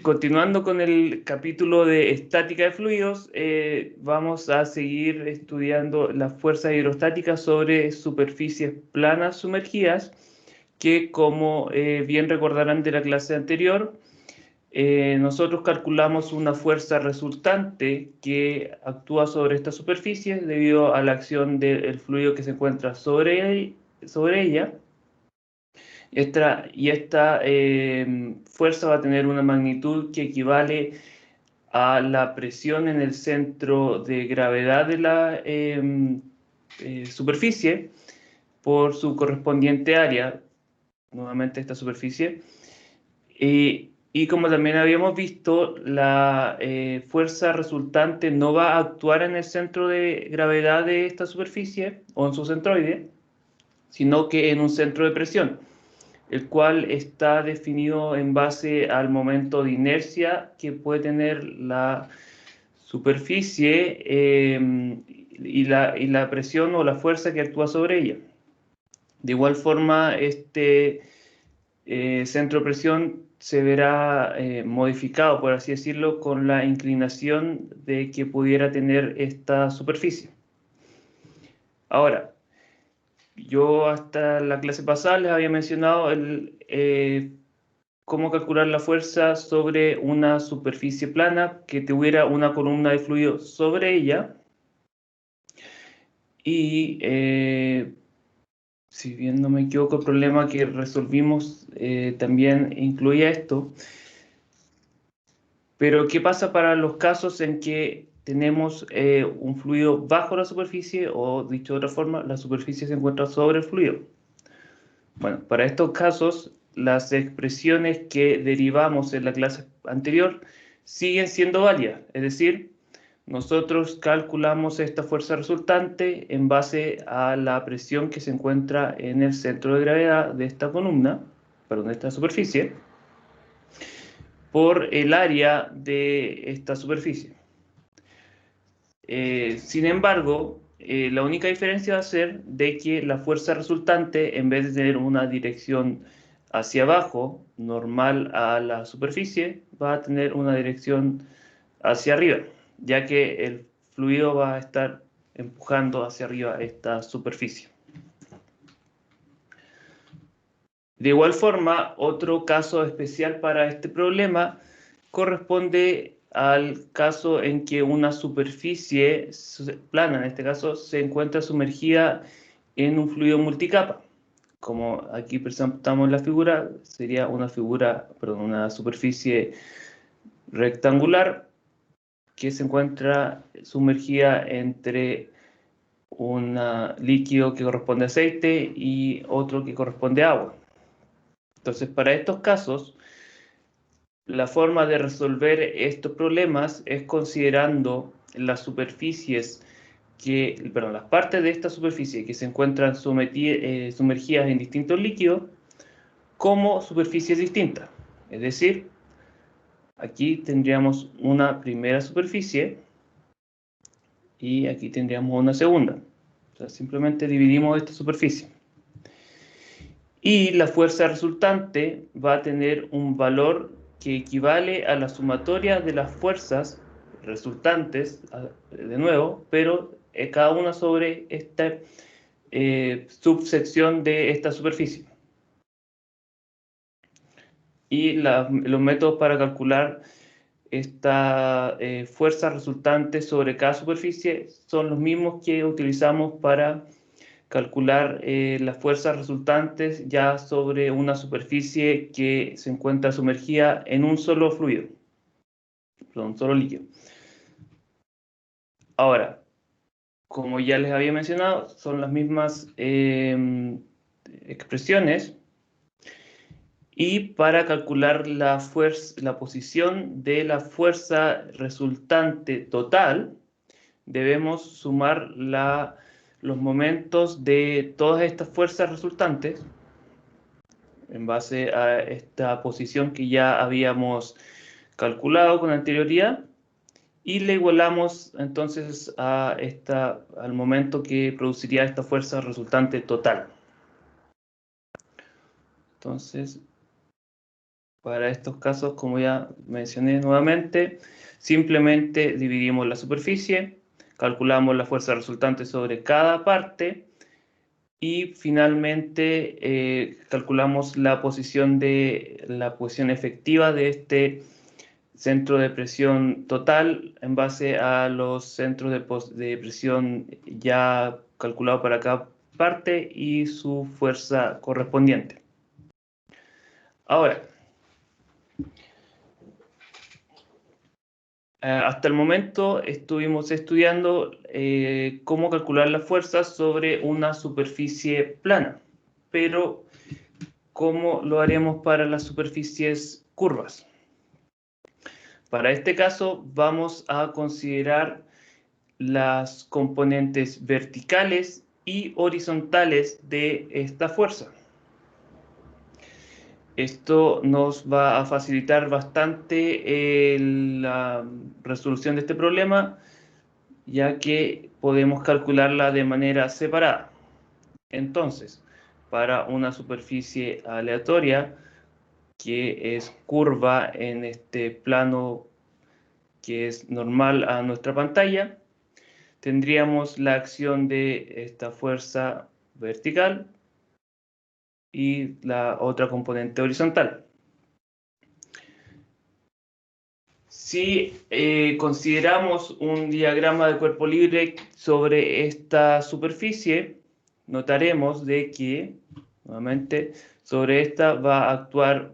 Continuando con el capítulo de estática de fluidos, vamos a seguir estudiando las fuerzas hidrostáticas sobre superficies planas sumergidas, que como bien recordarán de la clase anterior, nosotros calculamos una fuerza resultante que actúa sobre esta superficie debido a la acción del fluido que se encuentra sobre ella. Esta fuerza va a tener una magnitud que equivale a la presión en el centro de gravedad de la superficie por su correspondiente área, nuevamente esta superficie. Y como también habíamos visto, la fuerza resultante no va a actuar en el centro de gravedad de esta superficie o en su centroide, sino que en un centro de presión, el cual está definido en base al momento de inercia que puede tener la superficie y la presión o la fuerza que actúa sobre ella. De igual forma, este centro de presión se verá modificado, por así decirlo, con la inclinación de que pudiera tener esta superficie. Ahora, yo hasta la clase pasada les había mencionado cómo calcular la fuerza sobre una superficie plana que tuviera una columna de fluido sobre ella. Y si bien no me equivoco, el problema que resolvimos también incluía esto. Pero ¿qué pasa para los casos en que tenemos un fluido bajo la superficie, o dicho de otra forma, la superficie se encuentra sobre el fluido? Bueno, para estos casos, las expresiones que derivamos en la clase anterior siguen siendo válidas. Es decir, nosotros calculamos esta fuerza resultante en base a la presión que se encuentra en el centro de gravedad de esta columna, perdón, de esta superficie, por el área de esta superficie. Sin embargo, la única diferencia va a ser de que la fuerza resultante, en vez de tener una dirección hacia abajo, normal a la superficie, va a tener una dirección hacia arriba, ya que el fluido va a estar empujando hacia arriba esta superficie. De igual forma, otro caso especial para este problema corresponde al caso en que una superficie plana, en este caso, se encuentra sumergida en un fluido multicapa. Como aquí presentamos la figura, sería una superficie rectangular que se encuentra sumergida entre un líquido que corresponde a aceite y otro que corresponde a agua. Entonces, para estos casos, la forma de resolver estos problemas es considerando las superficies las partes de esta superficie que se encuentran sumergidas en distintos líquidos como superficies distintas. Es decir, aquí tendríamos una primera superficie y aquí tendríamos una segunda. O sea, simplemente dividimos esta superficie. Y la fuerza resultante va a tener un valor que equivale a la sumatoria de las fuerzas resultantes, de nuevo, pero cada una sobre esta subsección de esta superficie. Y los métodos para calcular esta fuerza resultante sobre cada superficie son los mismos que utilizamos para calcular las fuerzas resultantes ya sobre una superficie que se encuentra sumergida en un solo fluido, un solo líquido. Ahora, como ya les había mencionado, son las mismas expresiones, y para calcular la posición de la fuerza resultante total, debemos sumar los momentos de todas estas fuerzas resultantes en base a esta posición que ya habíamos calculado con anterioridad, y le igualamos entonces al momento que produciría esta fuerza resultante total. Entonces, Para estos casos, como ya mencioné nuevamente, simplemente dividimos la superficie, calculamos la fuerza resultante sobre cada parte y finalmente calculamos la posición efectiva de este centro de presión total en base a los centros de presión ya calculados para cada parte y su fuerza correspondiente. Ahora, hasta el momento estuvimos estudiando cómo calcular las fuerzas sobre una superficie plana, pero ¿cómo lo haremos para las superficies curvas? Para este caso vamos a considerar las componentes verticales y horizontales de esta fuerza. Esto nos va a facilitar bastante la resolución de este problema, ya que podemos calcularla de manera separada. Entonces, para una superficie aleatoria que es curva en este plano que es normal a nuestra pantalla, tendríamos la acción de esta fuerza vertical y la otra componente horizontal. Si consideramos un diagrama de cuerpo libre sobre esta superficie, notaremos de que, nuevamente, sobre esta va a actuar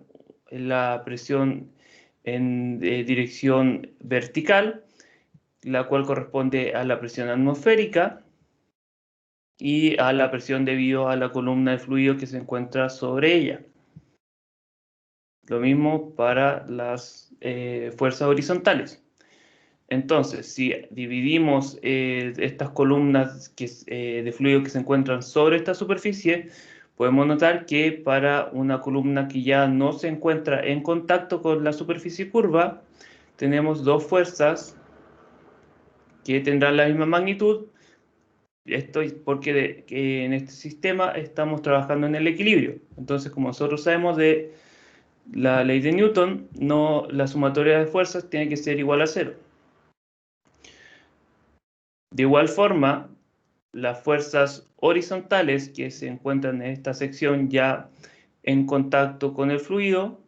la presión en dirección vertical, la cual corresponde a la presión atmosférica y a la presión debido a la columna de fluido que se encuentra sobre ella. Lo mismo para las fuerzas horizontales. Entonces, si dividimos estas columnas de fluido que se encuentran sobre esta superficie, podemos notar que para una columna que ya no se encuentra en contacto con la superficie curva, tenemos dos fuerzas que tendrán la misma magnitud. Esto es porque que en este sistema estamos trabajando en el equilibrio. Entonces, como nosotros sabemos de la ley de Newton, la sumatoria de fuerzas tiene que ser igual a cero. De igual forma, las fuerzas horizontales que se encuentran en esta sección ya en contacto con el fluido,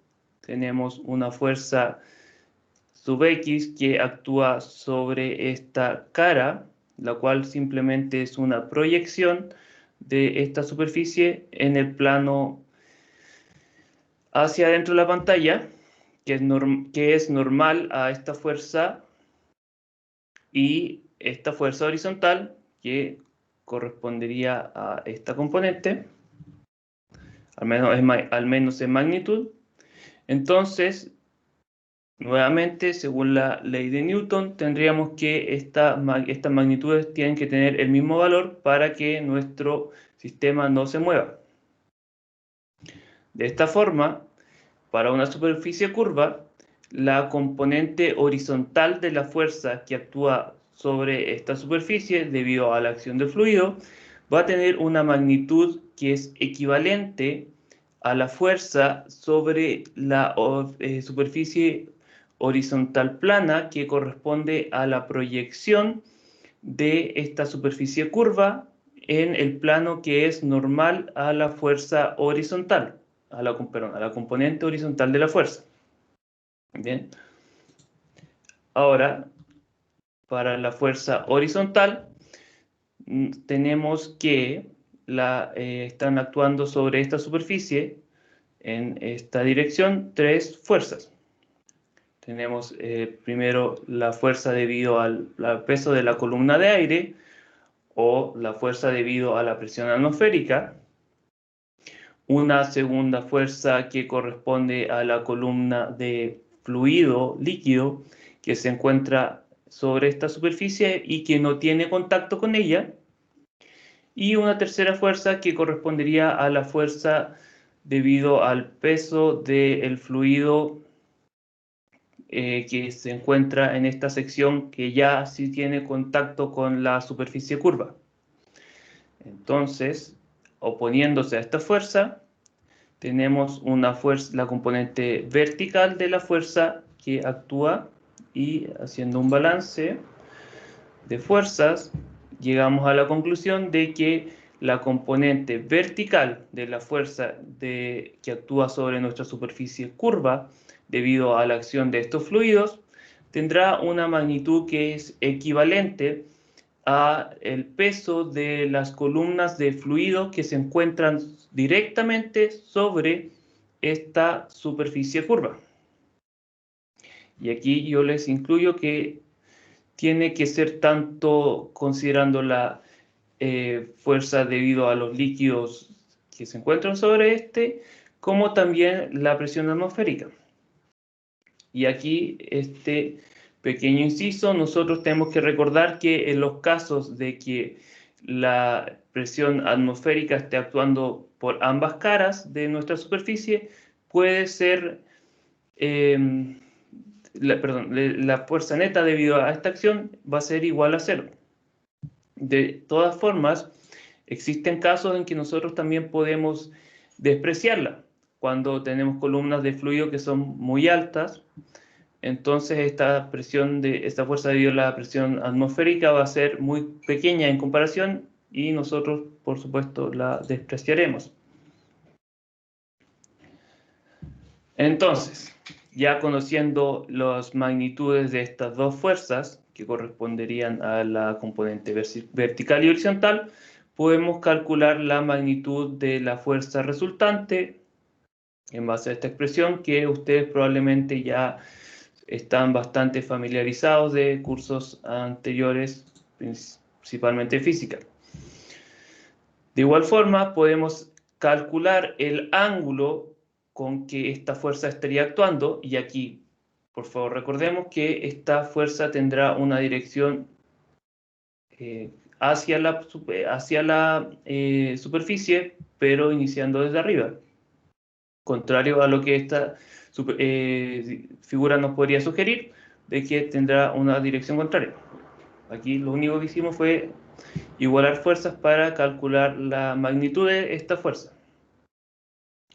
tenemos una fuerza sub X que actúa sobre esta cara, la cual simplemente es una proyección de esta superficie en el plano hacia adentro de la pantalla, que es normal a esta fuerza, y esta fuerza horizontal que correspondería a esta componente, al menos en magnitud. Entonces, nuevamente, según la ley de Newton, tendríamos que estas magnitudes tienen que tener el mismo valor para que nuestro sistema no se mueva. De esta forma, para una superficie curva, la componente horizontal de la fuerza que actúa sobre esta superficie debido a la acción del fluido va a tener una magnitud que es equivalente a la fuerza sobre la superficie horizontal plana que corresponde a la proyección de esta superficie curva en el plano que es normal a la fuerza horizontal, a la componente horizontal de la fuerza. Bien. Ahora, para la fuerza horizontal, tenemos que están actuando sobre esta superficie en esta dirección tres fuerzas. Tenemos primero la fuerza debido al peso de la columna de aire o la fuerza debido a la presión atmosférica. Una segunda fuerza que corresponde a la columna de fluido líquido que se encuentra sobre esta superficie y que no tiene contacto con ella. Y una tercera fuerza que correspondería a la fuerza debido al peso del fluido que se encuentra en esta sección que ya sí tiene contacto con la superficie curva. Entonces, oponiéndose a esta fuerza, tenemos una fuerza, la componente vertical de la fuerza que actúa, y haciendo un balance de fuerzas, llegamos a la conclusión de que la componente vertical de la fuerza que actúa sobre nuestra superficie curva, debido a la acción de estos fluidos, tendrá una magnitud que es equivalente a el peso de las columnas de fluido que se encuentran directamente sobre esta superficie curva. Y aquí yo les incluyo que tiene que ser tanto considerando la fuerza debido a los líquidos que se encuentran sobre este, como también la presión atmosférica. Y aquí este pequeño inciso, nosotros tenemos que recordar que en los casos de que la presión atmosférica esté actuando por ambas caras de nuestra superficie, puede ser, la fuerza neta debido a esta acción va a ser igual a cero. De todas formas, existen casos en que nosotros también podemos despreciarla. Cuando tenemos columnas de fluido que son muy altas, entonces esta fuerza debido a la presión atmosférica va a ser muy pequeña en comparación y nosotros, por supuesto, la despreciaremos. Entonces, ya conociendo las magnitudes de estas dos fuerzas, que corresponderían a la componente vertical y horizontal, podemos calcular la magnitud de la fuerza resultante en base a esta expresión, que ustedes probablemente ya están bastante familiarizados de cursos anteriores, principalmente física. De igual forma, podemos calcular el ángulo con que esta fuerza estaría actuando, y aquí, por favor, recordemos que esta fuerza tendrá una dirección hacia la superficie, pero iniciando desde arriba, contrario a lo que esta figura nos podría sugerir, de que tendrá una dirección contraria. Aquí lo único que hicimos fue igualar fuerzas para calcular la magnitud de esta fuerza.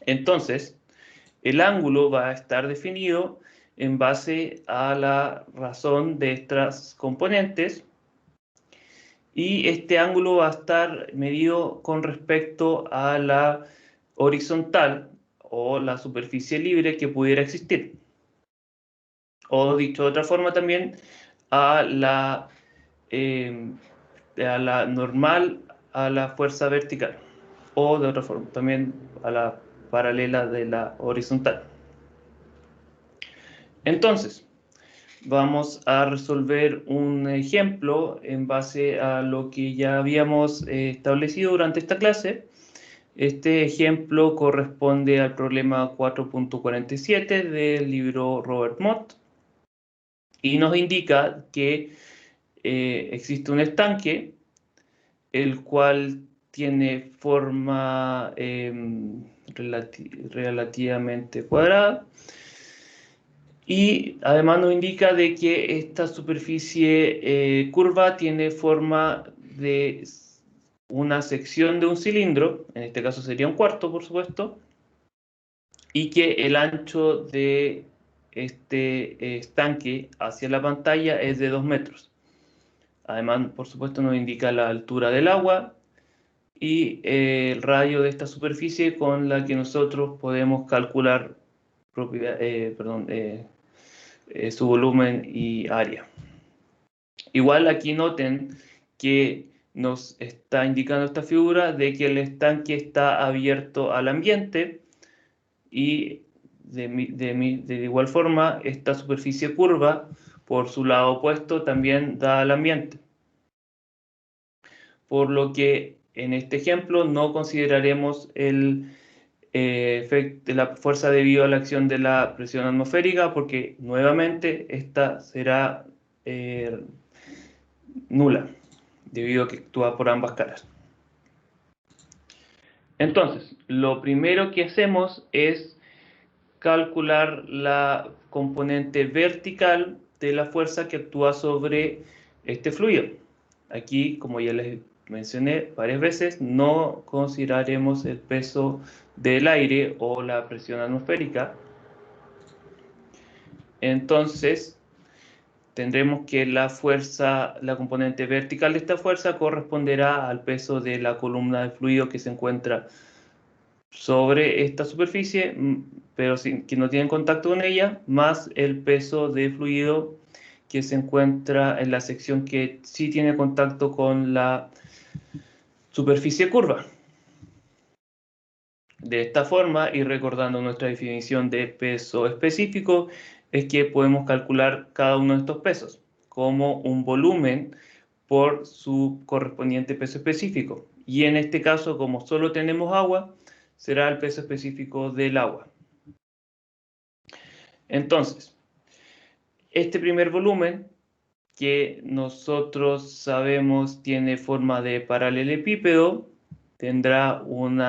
Entonces, el ángulo va a estar definido en base a la razón de estas componentes, y este ángulo va a estar medido con respecto a la horizontal o la superficie libre que pudiera existir. O dicho de otra forma también, a la normal a la fuerza vertical, o de otra forma también a la paralela de la horizontal. Entonces, vamos a resolver un ejemplo en base a lo que ya habíamos establecido durante esta clase. Este ejemplo corresponde al problema 4.47 del libro Robert Mott y nos indica que existe un estanque, el cual tiene forma relativamente cuadrada, y además nos indica de que esta superficie curva tiene forma de una sección de un cilindro, en este caso sería un cuarto, por supuesto, y que el ancho de este estanque hacia la pantalla es de 2 metros. Además, por supuesto, nos indica la altura del agua y el radio de esta superficie con la que nosotros podemos calcular su volumen y área. Igual aquí noten que nos está indicando esta figura de que el estanque está abierto al ambiente, y de igual forma esta superficie curva por su lado opuesto también da al ambiente. Por lo que en este ejemplo no consideraremos el efecto de la fuerza debido a la acción de la presión atmosférica, porque nuevamente esta será nula, debido a que actúa por ambas caras. Entonces, lo primero que hacemos es calcular la componente vertical de la fuerza que actúa sobre este fluido. Aquí, como ya les mencioné varias veces, no consideraremos el peso del aire o la presión atmosférica, entonces tendremos que la fuerza, la componente vertical de esta fuerza corresponderá al peso de la columna de fluido que se encuentra sobre esta superficie, pero que no tiene contacto con ella, más el peso de fluido que se encuentra en la sección que sí tiene contacto con la superficie curva. De esta forma, y recordando nuestra definición de peso específico, es que podemos calcular cada uno de estos pesos como un volumen por su correspondiente peso específico. Y en este caso, como solo tenemos agua, será el peso específico del agua. Entonces, este primer volumen, que nosotros sabemos tiene forma de paralelepípedo, tendrá un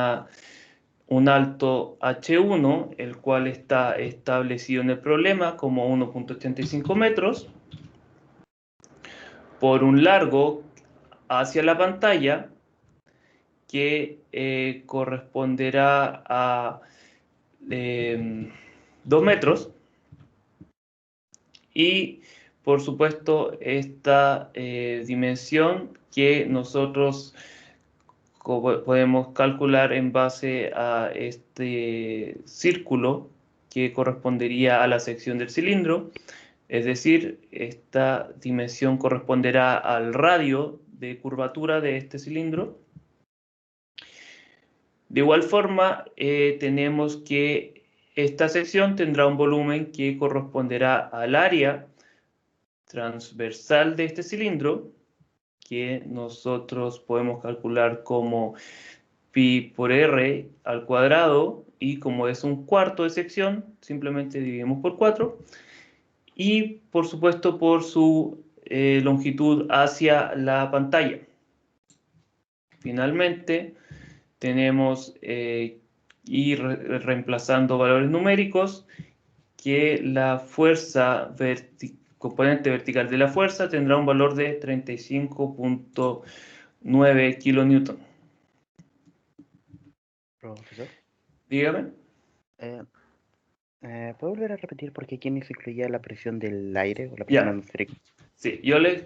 alto H1, el cual está establecido en el problema como 1.85 metros, por un largo hacia la pantalla que corresponderá a 2 metros, y por supuesto esta dimensión que nosotros podemos calcular en base a este círculo que correspondería a la sección del cilindro, es decir, esta dimensión corresponderá al radio de curvatura de este cilindro. De igual forma, tenemos que esta sección tendrá un volumen que corresponderá al área transversal de este cilindro, que nosotros podemos calcular como pi por r al cuadrado, y como es un cuarto de sección, simplemente dividimos por 4, y por supuesto por su longitud hacia la pantalla. Finalmente, tenemos, ir reemplazando valores numéricos, que la fuerza componente vertical de la fuerza tendrá un valor de 35.9 kilonewton. Profesor, Dígame. ¿puedo volver a repetir por qué aquí no se incluía la presión del aire o la presión Ya. atmosférica? Sí, yo les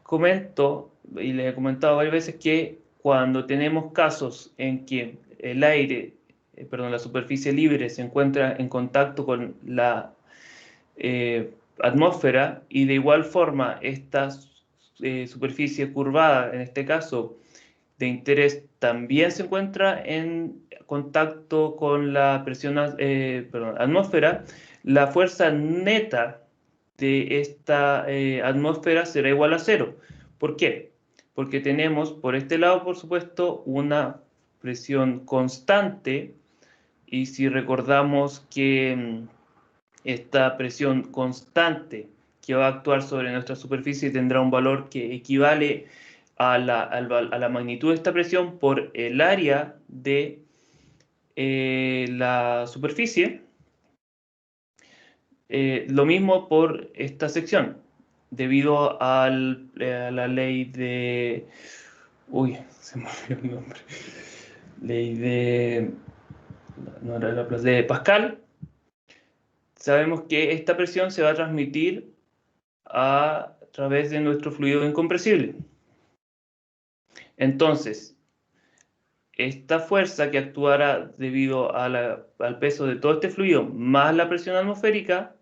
comento y les he comentado varias veces que cuando tenemos casos en que el aire, perdón, la superficie libre se encuentra en contacto con la atmósfera, y de igual forma esta superficie curvada, en este caso de interés, también se encuentra en contacto con la presión atmósfera, la fuerza neta de esta atmósfera será igual a cero. ¿Por qué? Porque tenemos por este lado, por supuesto, una presión constante, y si recordamos que esta presión constante que va a actuar sobre nuestra superficie tendrá un valor que equivale a la magnitud de esta presión por el área de la superficie. Lo mismo por esta sección, debido a la ley de... Uy, se me olvidó el nombre. Ley de... No era la plaza de Pascal. Sabemos que esta presión se va a transmitir a través de nuestro fluido incompresible. Entonces, esta fuerza que actuará debido a al peso de todo este fluido más la presión atmosférica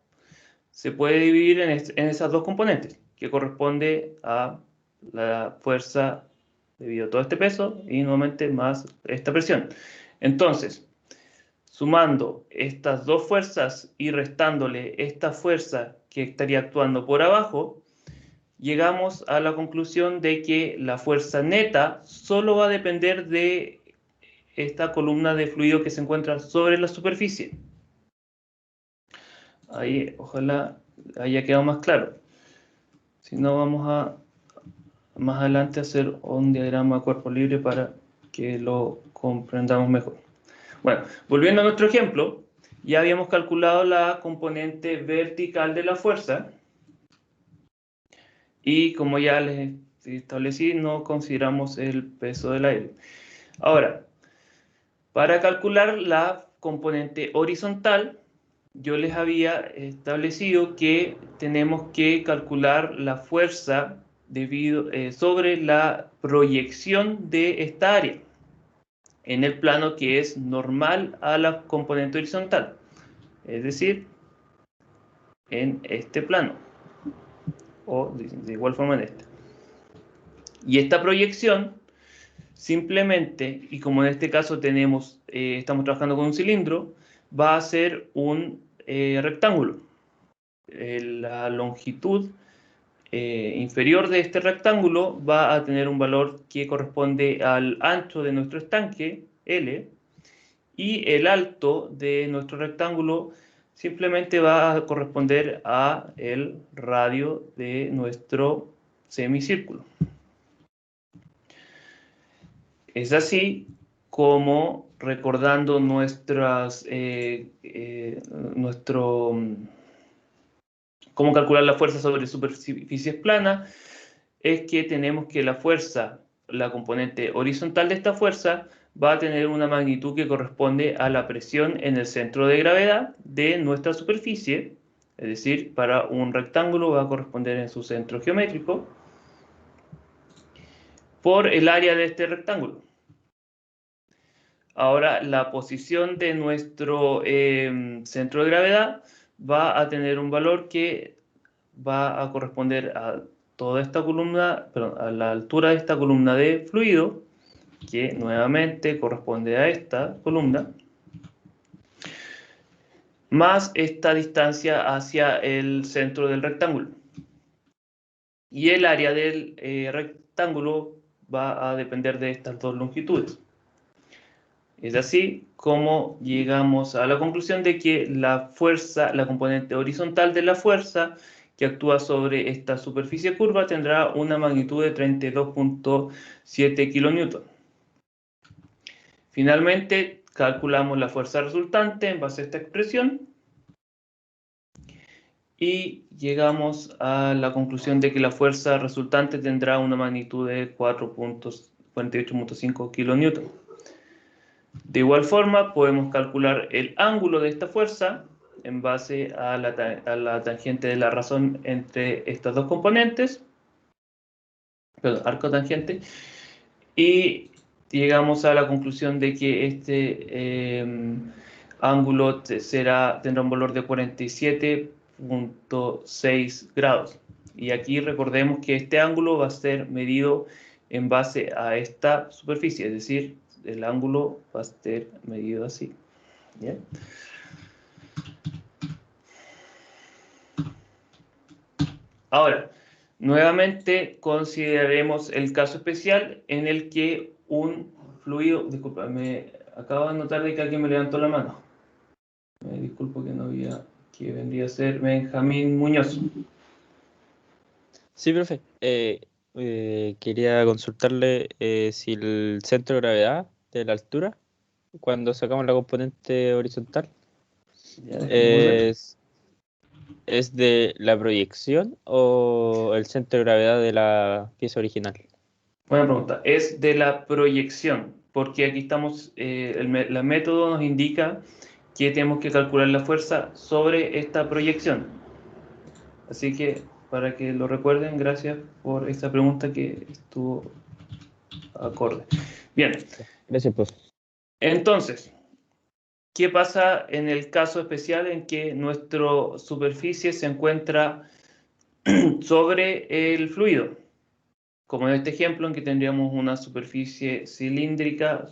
se puede dividir en esas dos componentes, que corresponde a la fuerza debido a todo este peso y nuevamente más esta presión. Entonces, sumando estas dos fuerzas y restándole esta fuerza que estaría actuando por abajo, llegamos a la conclusión de que la fuerza neta solo va a depender de esta columna de fluido que se encuentra sobre la superficie. Ahí, ojalá haya quedado más claro. Si no, vamos a más adelante hacer un diagrama de cuerpo libre para que lo comprendamos mejor. Bueno, volviendo a nuestro ejemplo, ya habíamos calculado la componente vertical de la fuerza, y como ya les establecí, no consideramos el peso del aire. Ahora, Para calcular la componente horizontal, yo les había establecido que tenemos que calcular la fuerza sobre la proyección de esta área en el plano que es normal a la componente horizontal, es decir, en este plano, o de igual forma en este. Y esta proyección simplemente, y como en este caso estamos trabajando con un cilindro, va a ser un rectángulo. La longitud inferior de este rectángulo va a tener un valor que corresponde al ancho de nuestro estanque, L, y el alto de nuestro rectángulo simplemente va a corresponder a el radio de nuestro semicírculo. Es así como, recordando cómo calcular la fuerza sobre superficies planas, es que tenemos que la fuerza, la componente horizontal de esta fuerza, va a tener una magnitud que corresponde a la presión en el centro de gravedad de nuestra superficie, es decir, para un rectángulo va a corresponder en su centro geométrico, por el área de este rectángulo. Ahora, la posición de nuestro centro de gravedad va a tener un valor que va a corresponder a toda esta columna, perdón, a la altura de esta columna de fluido, que nuevamente corresponde a esta columna, más esta distancia hacia el centro del rectángulo. Y el área del rectángulo va a depender de estas dos longitudes. Es así como llegamos a la conclusión de que la fuerza, la componente horizontal de la fuerza que actúa sobre esta superficie curva tendrá una magnitud de 32.7 kN. Finalmente, calculamos la fuerza resultante en base a esta expresión y llegamos a la conclusión de que la fuerza resultante tendrá una magnitud de 4.48.5 kN. De igual forma, podemos calcular el ángulo de esta fuerza en base a la tangente de la razón entre estas dos componentes, perdón, arco tangente, y llegamos a la conclusión de que este ángulo tendrá un valor de 47.6 grados. Y aquí recordemos que este ángulo va a ser medido en base a esta superficie, es decir, el ángulo va a ser medido así. ¿Bien? Ahora, nuevamente consideraremos el caso especial en el que un fluido, disculpa, me acabo de notar de que alguien me levantó la mano. Me disculpo que no había, que vendría a ser Benjamín Muñoz. Sí, profe. Quería consultarle si el centro de gravedad de la altura, cuando sacamos la componente horizontal, Ya, déjame volver. ¿es de la proyección o el centro de gravedad de la pieza original? Buena pregunta. Es de la proyección, porque aquí estamos, el método nos indica que tenemos que calcular la fuerza sobre esta proyección. Así que, para que lo recuerden, gracias por esta pregunta que estuvo acorde. Bien, Gracias, profe. entonces, ¿qué pasa en el caso especial en que nuestra superficie se encuentra sobre el fluido? Como en este ejemplo en que tendríamos una superficie semicilíndrica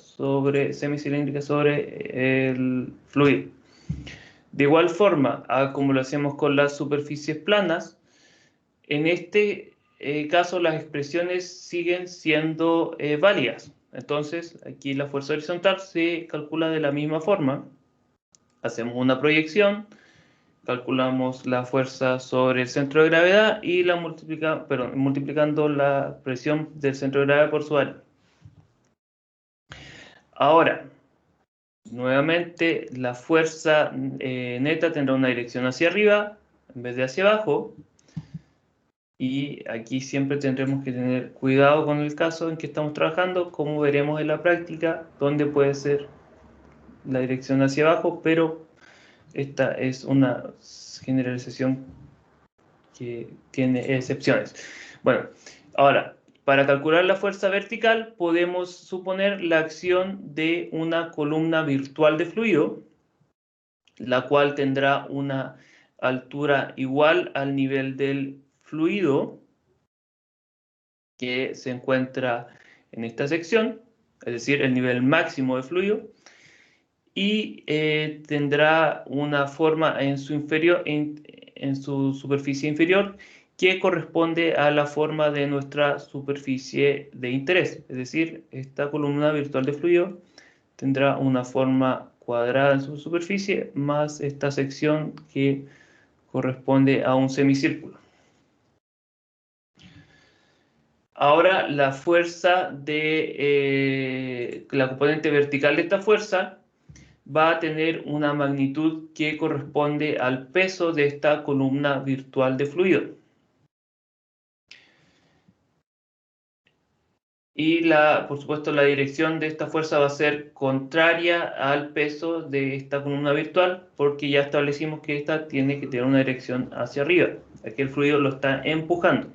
sobre el fluido. De igual forma, como lo hacemos con las superficies planas, en este caso las expresiones siguen siendo válidas. Entonces, aquí la fuerza horizontal se calcula de la misma forma. Hacemos una proyección, calculamos la fuerza sobre el centro de gravedad y multiplicando la presión del centro de gravedad por su área. Ahora, nuevamente, la fuerza neta tendrá una dirección hacia arriba en vez de hacia abajo. Y aquí siempre tendremos que tener cuidado con el caso en que estamos trabajando, como veremos en la práctica, donde puede ser la dirección hacia abajo, pero esta es una generalización que tiene excepciones. Bueno, ahora, para calcular la fuerza vertical podemos suponer la acción de una columna virtual de fluido, la cual tendrá una altura igual al nivel del fluido que se encuentra en esta sección, es decir, el nivel máximo de fluido, y tendrá una forma en su superficie inferior que corresponde a la forma de nuestra superficie de interés. Es decir, esta columna virtual de fluido tendrá una forma cuadrada en su superficie más esta sección que corresponde a un semicírculo. Ahora la fuerza de la componente vertical de esta fuerza va a tener una magnitud que corresponde al peso de esta columna virtual de fluido. Y por supuesto, la dirección de esta fuerza va a ser contraria al peso de esta columna virtual, porque ya establecimos que esta tiene que tener una dirección hacia arriba. Aquí el fluido lo está empujando.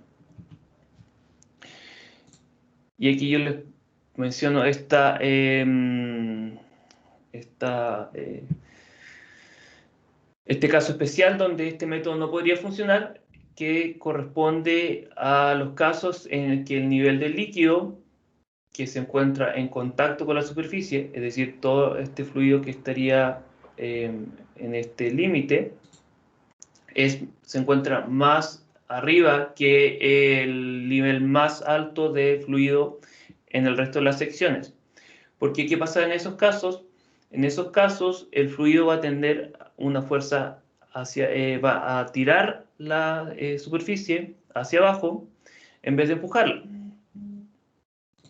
Y aquí yo les menciono este caso especial donde este método no podría funcionar, que corresponde a los casos en el que el nivel del líquido que se encuentra en contacto con la superficie, es decir, todo este fluido que estaría en este límite, se encuentra más arriba que el nivel más alto de fluido en el resto de las secciones. Porque ¿qué pasa en esos casos? En esos casos el fluido va a tender una fuerza va a tirar la superficie hacia abajo en vez de empujarla.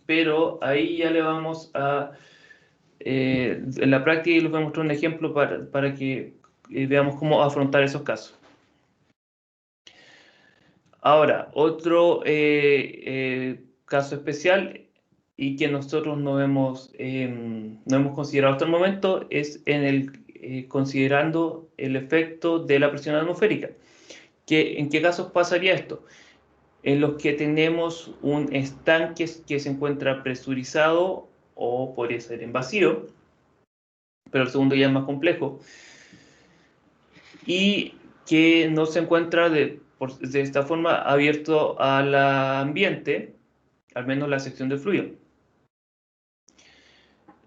Pero ahí ya le vamos a... en la práctica les voy a mostrar un ejemplo para que veamos cómo afrontar esos casos. Ahora, otro caso especial y que nosotros no hemos considerado hasta el momento es considerando el efecto de la presión atmosférica. ¿En qué casos pasaría esto? En los que tenemos un estanque que se encuentra presurizado o podría ser en vacío, pero el segundo ya es más complejo, y que no se encuentra de esta forma abierto al ambiente, al menos la sección de fluido.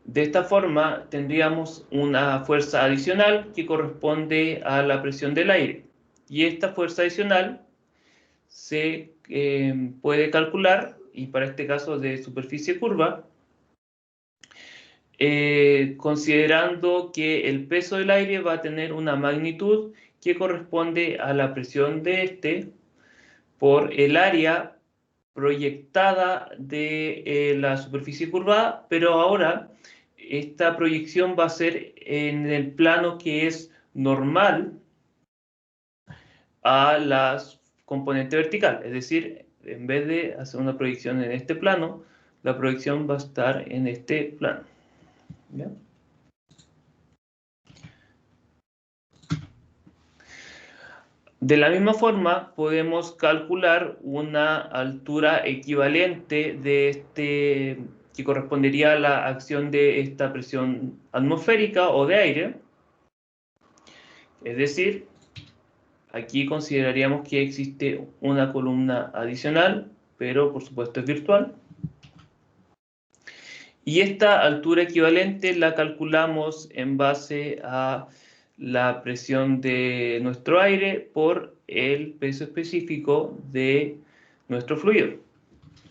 De esta forma tendríamos una fuerza adicional que corresponde a la presión del aire, y esta fuerza adicional se puede calcular, y para este caso de superficie curva, considerando que el peso del aire va a tener una magnitud que corresponde a la presión de este por el área proyectada de la superficie curvada, pero ahora esta proyección va a ser en el plano que es normal a la componente vertical, es decir, en vez de hacer una proyección en este plano, la proyección va a estar en este plano. ¿Bien? De la misma forma, podemos calcular una altura equivalente que correspondería a la acción de esta presión atmosférica o de aire. Es decir, aquí consideraríamos que existe una columna adicional, pero por supuesto es virtual. Y esta altura equivalente la calculamos en base a la presión de nuestro aire por el peso específico de nuestro fluido.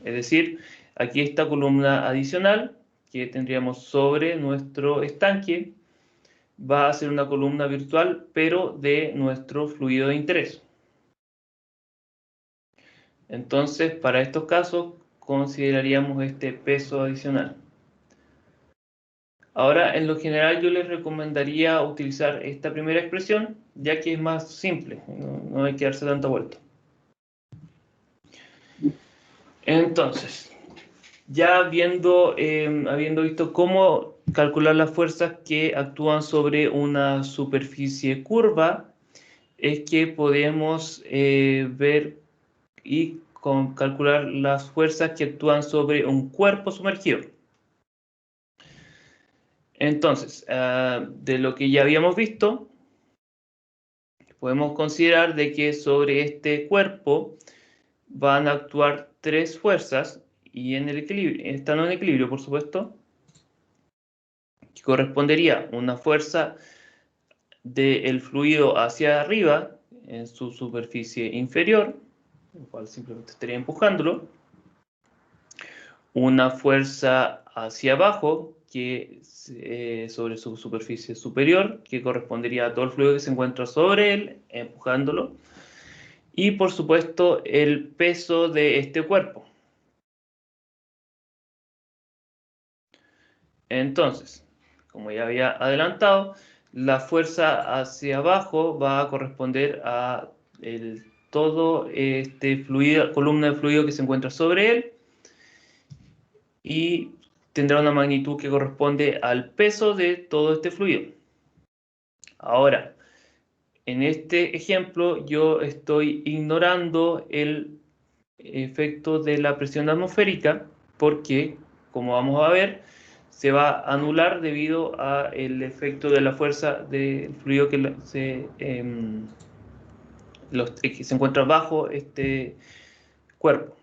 Es decir, aquí esta columna adicional que tendríamos sobre nuestro estanque va a ser una columna virtual, pero de nuestro fluido de interés. Entonces, para estos casos, consideraríamos este peso adicional. Ahora, en lo general, yo les recomendaría utilizar esta primera expresión, ya que es más simple, no hay que darse tanta vuelta. Entonces, ya habiendo visto cómo calcular las fuerzas que actúan sobre una superficie curva, es que podemos ver y calcular las fuerzas que actúan sobre un cuerpo sumergido. Entonces, de lo que ya habíamos visto, podemos considerar de que sobre este cuerpo van a actuar tres fuerzas y en el equilibrio, estando en equilibrio, por supuesto, que correspondería una fuerza del fluido hacia arriba en su superficie inferior, lo cual simplemente estaría empujándolo, una fuerza hacia abajo que sobre su superficie superior, que correspondería a todo el fluido que se encuentra sobre él, empujándolo, y por supuesto el peso de este cuerpo. Entonces, como ya había adelantado, la fuerza hacia abajo va a corresponder a todo este fluido, columna de fluido que se encuentra sobre él, y tendrá una magnitud que corresponde al peso de todo este fluido. Ahora, en este ejemplo yo estoy ignorando el efecto de la presión atmosférica porque, como vamos a ver, se va a anular debido al efecto de la fuerza del fluido que se encuentra bajo este cuerpo.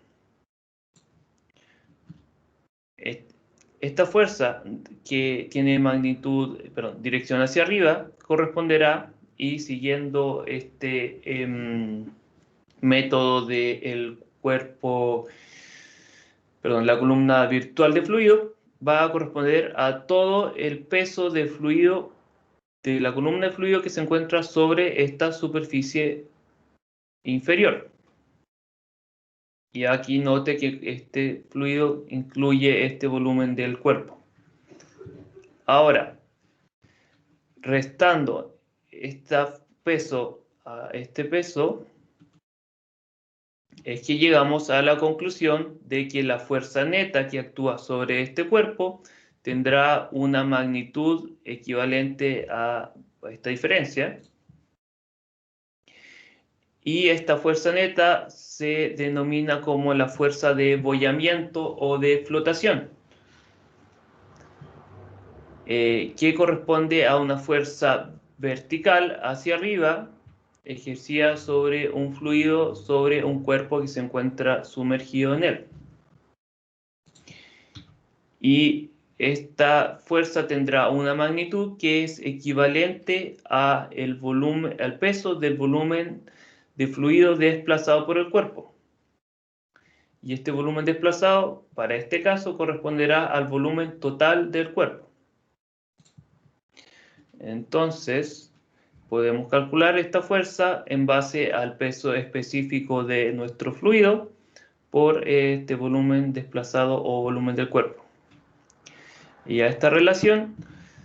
Esta fuerza que tiene magnitud, perdón, dirección hacia arriba, corresponderá, y siguiendo este método del cuerpo, perdón, la columna virtual de fluido, va a corresponder a todo el peso del fluido, de la columna de fluido que se encuentra sobre esta superficie inferior. Y aquí note que este fluido incluye este volumen del cuerpo. Ahora, restando este peso a este peso, es que llegamos a la conclusión de que la fuerza neta que actúa sobre este cuerpo tendrá una magnitud equivalente a esta diferencia. Y esta fuerza neta se denomina como la fuerza de boyamiento o de flotación, que corresponde a una fuerza vertical hacia arriba ejercida sobre un fluido, sobre un cuerpo que se encuentra sumergido en él. Y esta fuerza tendrá una magnitud que es equivalente a al peso del volumen de fluido desplazado por el cuerpo. Y este volumen desplazado, para este caso, corresponderá al volumen total del cuerpo. Entonces, podemos calcular esta fuerza en base al peso específico de nuestro fluido por este volumen desplazado o volumen del cuerpo. Y a esta relación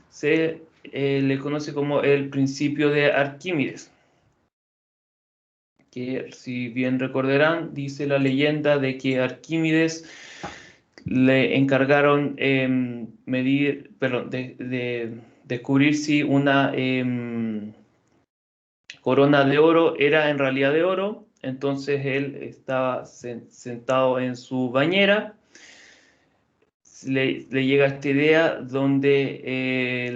se le conoce como el principio de Arquímedes, que, si bien recordarán, dice la leyenda de que Arquímedes le encargaron descubrir si una corona de oro era en realidad de oro. Entonces él estaba sentado en su bañera, le llega esta idea donde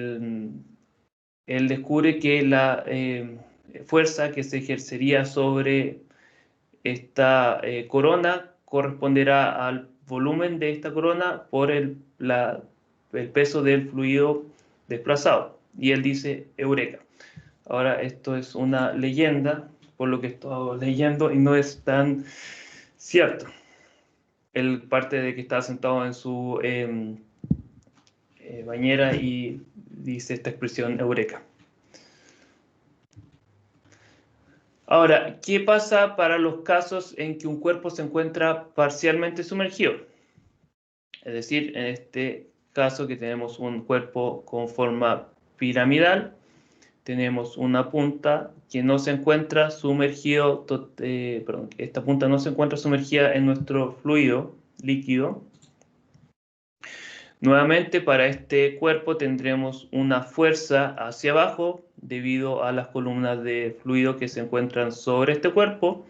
él descubre que la fuerza que se ejercería sobre esta corona corresponderá al volumen de esta corona por el peso del fluido desplazado. Y él dice Eureka. Ahora, esto es una leyenda, por lo que estoy leyendo, y no es tan cierto. Él parte de que está sentado en su bañera y dice esta expresión Eureka. Ahora, ¿qué pasa para los casos en que un cuerpo se encuentra parcialmente sumergido? Es decir, en este caso que tenemos un cuerpo con forma piramidal, tenemos una punta que no se encuentra sumergido, esta punta no se encuentra sumergida en nuestro fluido líquido. Nuevamente, para este cuerpo tendremos una fuerza hacia abajo debido a las columnas de fluido que se encuentran sobre este cuerpo.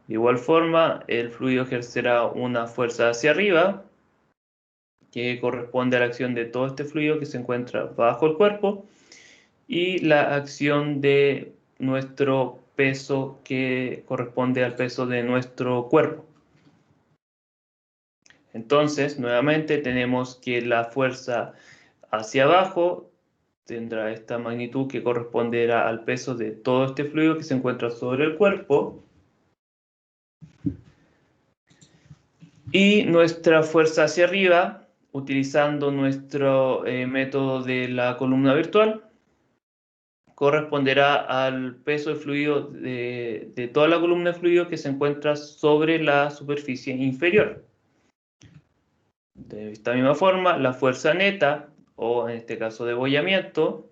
De igual forma, el fluido ejercerá una fuerza hacia arriba que corresponde a la acción de todo este fluido que se encuentra bajo el cuerpo y la acción de nuestro peso que corresponde al peso de nuestro cuerpo. Entonces, nuevamente tenemos que la fuerza hacia abajo tendrá esta magnitud que corresponderá al peso de todo este fluido que se encuentra sobre el cuerpo. Y nuestra fuerza hacia arriba, utilizando nuestro método de la columna virtual, corresponderá al peso de fluido de toda la columna de fluido que se encuentra sobre la superficie inferior. De esta misma forma, la fuerza neta, o en este caso de abollamiento,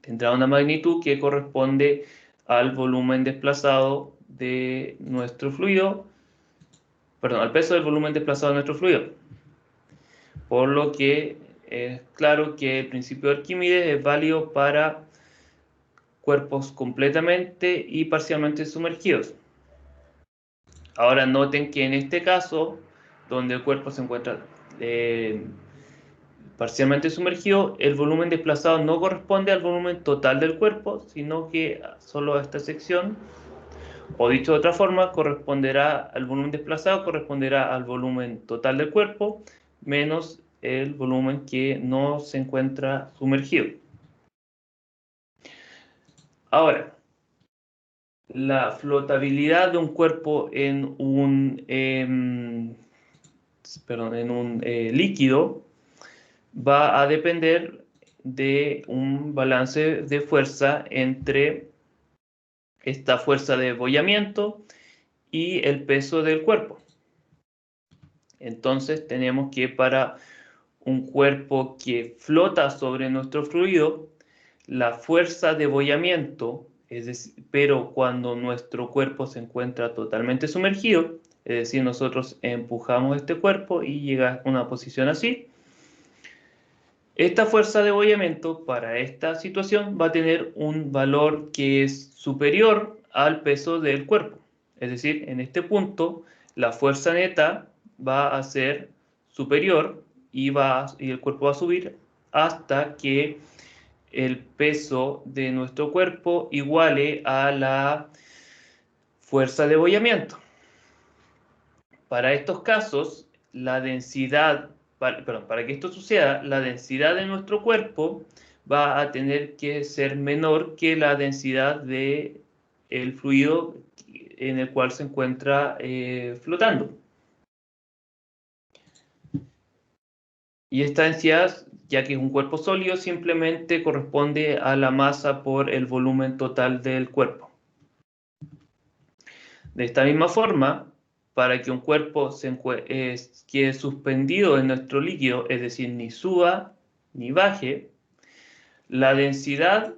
tendrá una magnitud que corresponde al volumen desplazado de nuestro fluido, perdón, al peso del volumen desplazado de nuestro fluido. Por lo que es claro que el principio de Arquímedes es válido para cuerpos completamente y parcialmente sumergidos. Ahora noten que en este caso, donde el cuerpo se encuentra parcialmente sumergido, el volumen desplazado no corresponde al volumen total del cuerpo, sino que solo a esta sección, o dicho de otra forma, el volumen desplazado corresponderá al volumen total del cuerpo, menos el volumen que no se encuentra sumergido. Ahora, la flotabilidad de un cuerpo en un líquido va a depender de un balance de fuerza entre esta fuerza de abollamiento y el peso del cuerpo. Entonces tenemos que para un cuerpo que flota sobre nuestro fluido, la fuerza de abollamiento, es decir, pero cuando nuestro cuerpo se encuentra totalmente sumergido, es decir, nosotros empujamos este cuerpo y llega a una posición así, esta fuerza de abollamiento para esta situación va a tener un valor que es superior al peso del cuerpo. Es decir, en este punto, la fuerza neta va a ser superior y el cuerpo va a subir hasta que el peso de nuestro cuerpo iguale a la fuerza de abollamiento. Para estos casos, la densidad, para que esto suceda, la densidad de nuestro cuerpo va a tener que ser menor que la densidad del fluido en el cual se encuentra flotando. Y esta densidad, ya que es un cuerpo sólido, simplemente corresponde a la masa por el volumen total del cuerpo. De esta misma forma, para que un cuerpo quede suspendido en nuestro líquido, es decir, ni suba ni baje, la densidad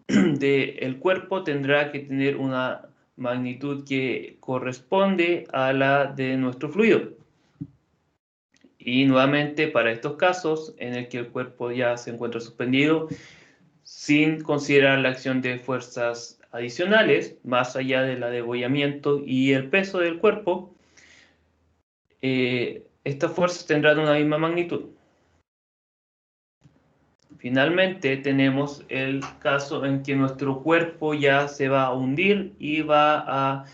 del cuerpo tendrá que tener una magnitud que corresponde a la de nuestro fluido. Y nuevamente para estos casos en el que el cuerpo ya se encuentra suspendido, sin considerar la acción de fuerzas adicionales, más allá de la de abollamiento y el peso del cuerpo, estas fuerzas tendrán una misma magnitud. Finalmente tenemos el caso en que nuestro cuerpo ya se va a hundir y va a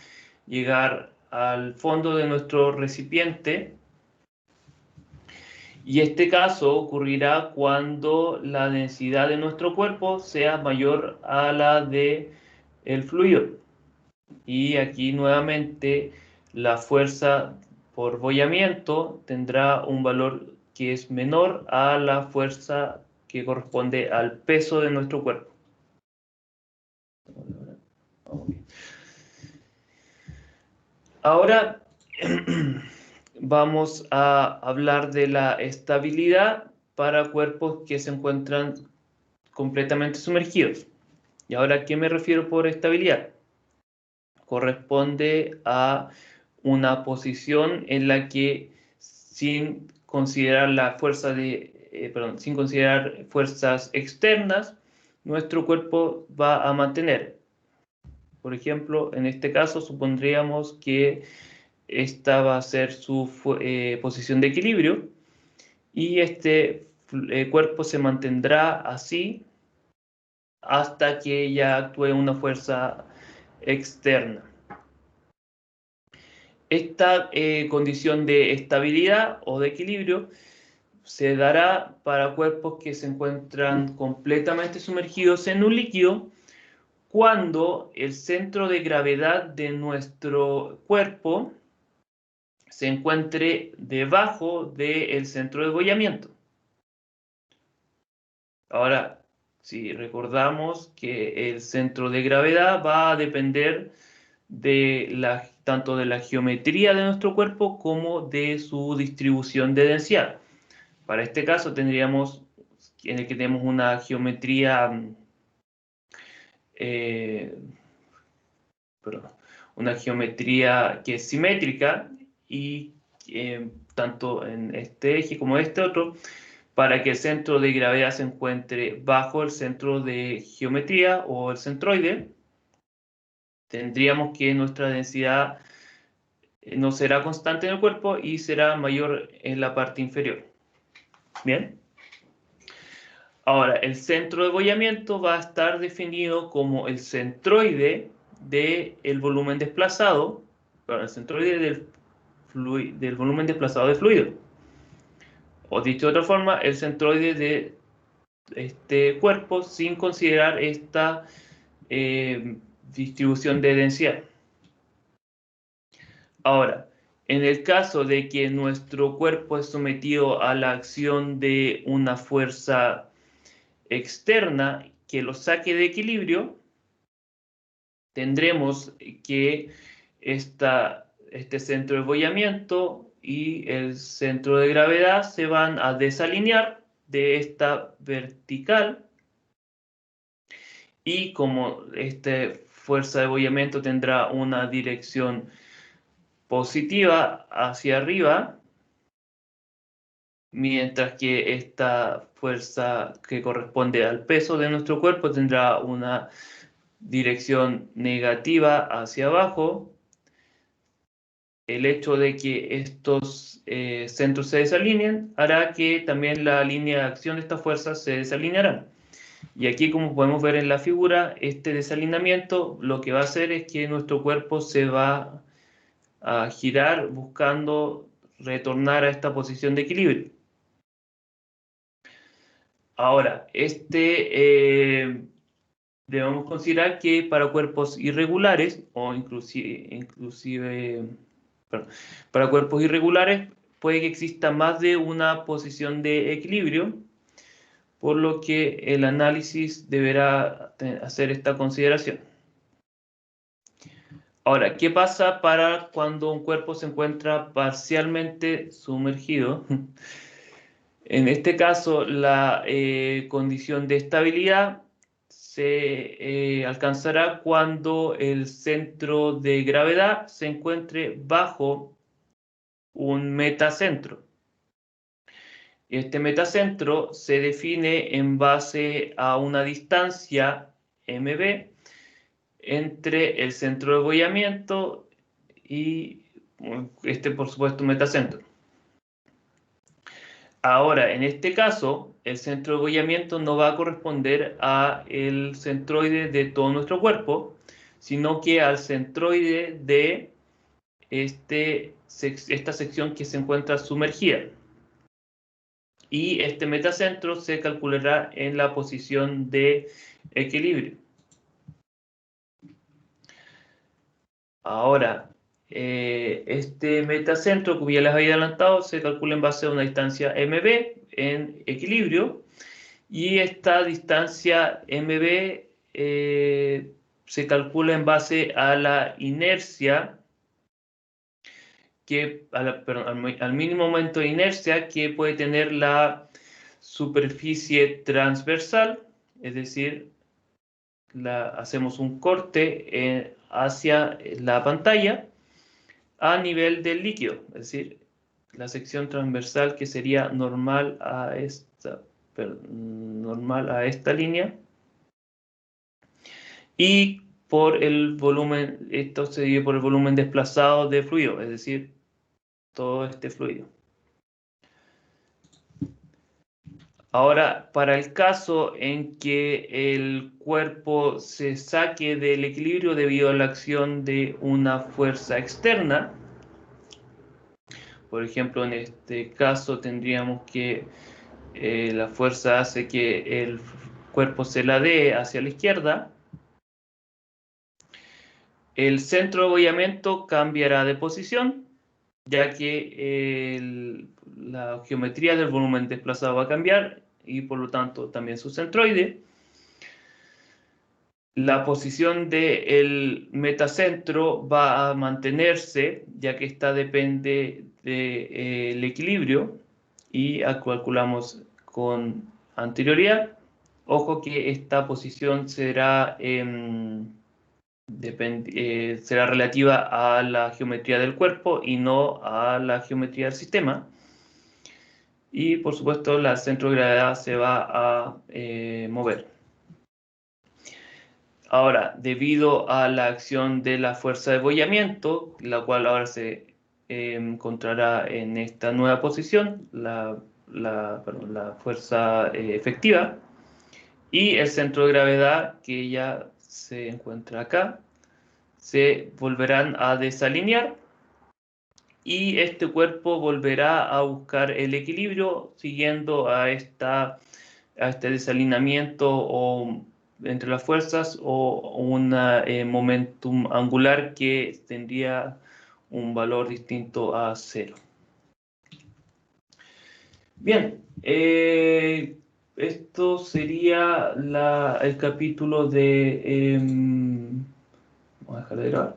llegar al fondo de nuestro recipiente. Y este caso ocurrirá cuando la densidad de nuestro cuerpo sea mayor a la de el fluido. Y aquí nuevamente la fuerza por abollamiento tendrá un valor que es menor a la fuerza que corresponde al peso de nuestro cuerpo. Ahora vamos a hablar de la estabilidad para cuerpos que se encuentran completamente sumergidos. ¿Y ahora a qué me refiero por estabilidad? Corresponde a una posición en la que sin considerar sin considerar fuerzas externas, nuestro cuerpo va a mantener. Por ejemplo, en este caso supondríamos que esta va a ser su posición de equilibrio y este cuerpo se mantendrá así hasta que ya actúe una fuerza externa. Esta condición de estabilidad o de equilibrio se dará para cuerpos que se encuentran completamente sumergidos en un líquido cuando el centro de gravedad de nuestro cuerpo se encuentre debajo del centro de bollamiento. Ahora, si recordamos que el centro de gravedad va a depender tanto de la geometría de nuestro cuerpo como de su distribución de densidad. Para este caso tendríamos en el que tenemos una geometría que es simétrica y tanto en este eje como este otro, para que el centro de gravedad se encuentre bajo el centro de geometría o el centroide, tendríamos que nuestra densidad no será constante en el cuerpo y será mayor en la parte inferior. Bien. Ahora, el centro de bollamiento va a estar definido como el centroide del volumen desplazado, el centroide del volumen desplazado de fluido. O dicho de otra forma, el centroide de este cuerpo sin considerar esta distribución de densidad. Ahora, en el caso de que nuestro cuerpo es sometido a la acción de una fuerza externa que lo saque de equilibrio, tendremos que este centro de bollamiento y el centro de gravedad se van a desalinear de esta vertical y como esta fuerza de bollamiento tendrá una dirección positiva hacia arriba, mientras que esta fuerza que corresponde al peso de nuestro cuerpo tendrá una dirección negativa hacia abajo. El hecho de que estos centros se desalineen hará que también la línea de acción de estas fuerzas se desalineará. Y aquí, como podemos ver en la figura, este desalineamiento lo que va a hacer es que nuestro cuerpo se va a girar buscando retornar a esta posición de equilibrio. Ahora, debemos considerar que para cuerpos irregulares o para cuerpos irregulares puede que exista más de una posición de equilibrio, por lo que el análisis deberá hacer esta consideración. Ahora, ¿qué pasa para cuando un cuerpo se encuentra parcialmente sumergido? En este caso, la condición de estabilidad se alcanzará cuando el centro de gravedad se encuentre bajo un metacentro. Este metacentro se define en base a una distancia mb entre el centro de bollamiento y por supuesto, metacentro. Ahora, en este caso, el centro de bollamiento no va a corresponder al centroide de todo nuestro cuerpo, sino que al centroide de esta sección que se encuentra sumergida. Y este metacentro se calculará en la posición de equilibrio. Ahora, este metacentro, como ya les había adelantado, se calcula en base a una distancia mb en equilibrio y esta distancia mb se calcula en base a la inercia al mínimo momento de inercia que puede tener la superficie transversal, es decir, hacemos un corte hacia la pantalla a nivel del líquido, es decir, la sección transversal que sería normal a esta línea. Y por el volumen, esto se divide por el volumen desplazado de fluido, es decir, todo este fluido. Ahora, para el caso en que el cuerpo se saque del equilibrio debido a la acción de una fuerza externa, por ejemplo, en este caso tendríamos que la fuerza hace que el cuerpo se ladee hacia la izquierda, el centro de abollamiento cambiará de posición, ya que la geometría del volumen desplazado va a cambiar y por lo tanto también su centroide. La posición del metacentro va a mantenerse, ya que esta depende del equilibrio y calculamos con anterioridad. Ojo que esta posición será será relativa a la geometría del cuerpo y no a la geometría del sistema. Y por supuesto el centro de gravedad se va a mover. Ahora, debido a la acción de la fuerza de abollamiento, la cual ahora se encontrará en esta nueva posición, la fuerza efectiva, y el centro de gravedad, que ya se encuentra acá, se volverán a desalinear y este cuerpo volverá a buscar el equilibrio siguiendo a este desalineamiento o entre las fuerzas o un momentum angular que tendría un valor distinto a 0. Bien, esto sería el capítulo de... vamos a dejar de grabar.